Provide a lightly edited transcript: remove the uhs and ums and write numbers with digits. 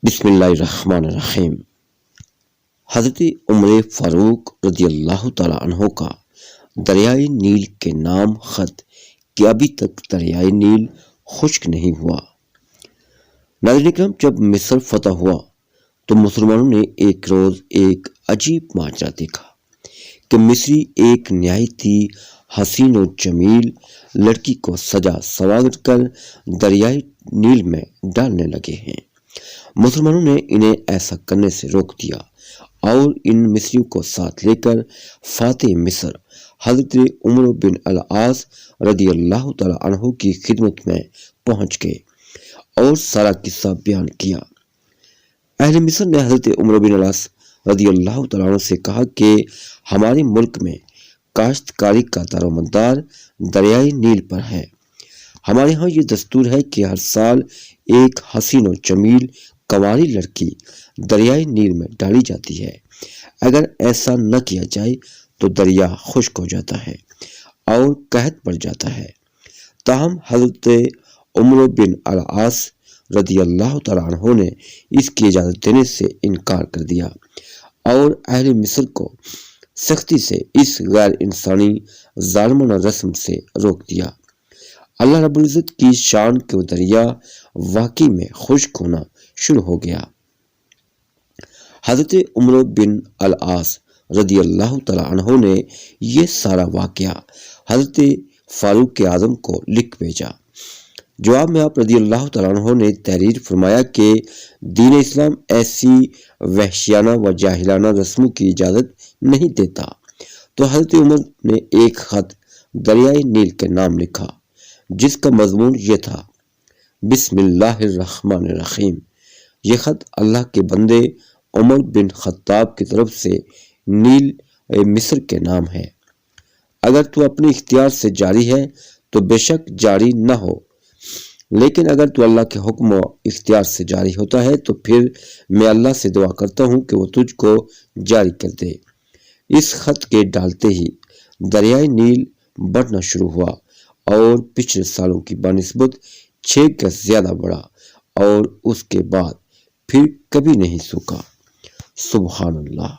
بسم اللہ الرحمن الرحیم۔ حضرت عمر فاروق رضی اللہ تعالیٰ عنہ کا دریائے نیل کے نام خط کہ ابھی تک دریائے نیل خشک نہیں ہوا۔ ناظرین کرام، جب مصر فتح ہوا تو مسلمانوں نے ایک روز ایک عجیب ماجرا دیکھا کہ مصری ایک نہایت ہی حسین و جمیل لڑکی کو سجا سنوار کر دریائے نیل میں ڈالنے لگے ہیں۔ مسلمانوں نے انہیں ایسا کرنے سے روک دیا اور ان مصریوں کو ساتھ لے کر فاتح مصر حضرت عمر بن العاص رضی اللہ تعالیٰ عنہ کی خدمت میں پہنچ گئے اور سارا قصہ بیان کیا۔ اہل مصر نے حضرت عمر بن العاص رضی اللہ تعالیٰ عنہ سے کہا کہ ہمارے ملک میں کاشتکاری کا دارومدار دریائے نیل پر ہے۔ ہمارے ہاں یہ دستور ہے کہ ہر سال ایک حسین و جمیل کنواری لڑکی دریائے نیل میں ڈالی جاتی ہے۔ اگر ایسا نہ کیا جائے تو دریا خشک ہو جاتا ہے اور قحط پڑ جاتا ہے۔ تاہم حضرت عمر بن العاص رضی اللہ تعالیٰ عنہ نے اس کی اجازت دینے سے انکار کر دیا اور اہل مصر کو سختی سے اس غیر انسانی ظالمانہ رسم سے روک دیا۔ اللہ رب العزت کی شان کہ وہ دریا واقعی میں خشک ہونا شروع ہو گیا۔ حضرت عمر بن العاص رضی اللہ تعالیٰ عنہ نے یہ سارا واقعہ حضرت فاروق اعظم کو لکھ بھیجا۔ جواب میں آپ رضی اللہ تعالیٰ عنہ نے تحریر فرمایا کہ دین اسلام ایسی وحشیانہ و جاہلانہ رسموں کی اجازت نہیں دیتا۔ تو حضرت عمر نے ایک خط دریائے نیل کے نام لکھا جس کا مضمون یہ تھا: بسم اللہ الرحمن الرحیم۔ یہ خط اللہ کے بندے عمر بن خطاب کی طرف سے نیل مصر کے نام ہے۔ اگر تو اپنے اختیار سے جاری ہے تو بے شک جاری نہ ہو، لیکن اگر تو اللہ کے حکم و اختیار سے جاری ہوتا ہے تو پھر میں اللہ سے دعا کرتا ہوں کہ وہ تجھ کو جاری کر دے۔ اس خط کے ڈالتے ہی دریائے نیل بڑھنا شروع ہوا اور پچھلے سالوں کی بنسبت 6 گز زیادہ بڑھا اور اس کے بعد پھر کبھی نہیں سوکھا۔ سبحان اللہ۔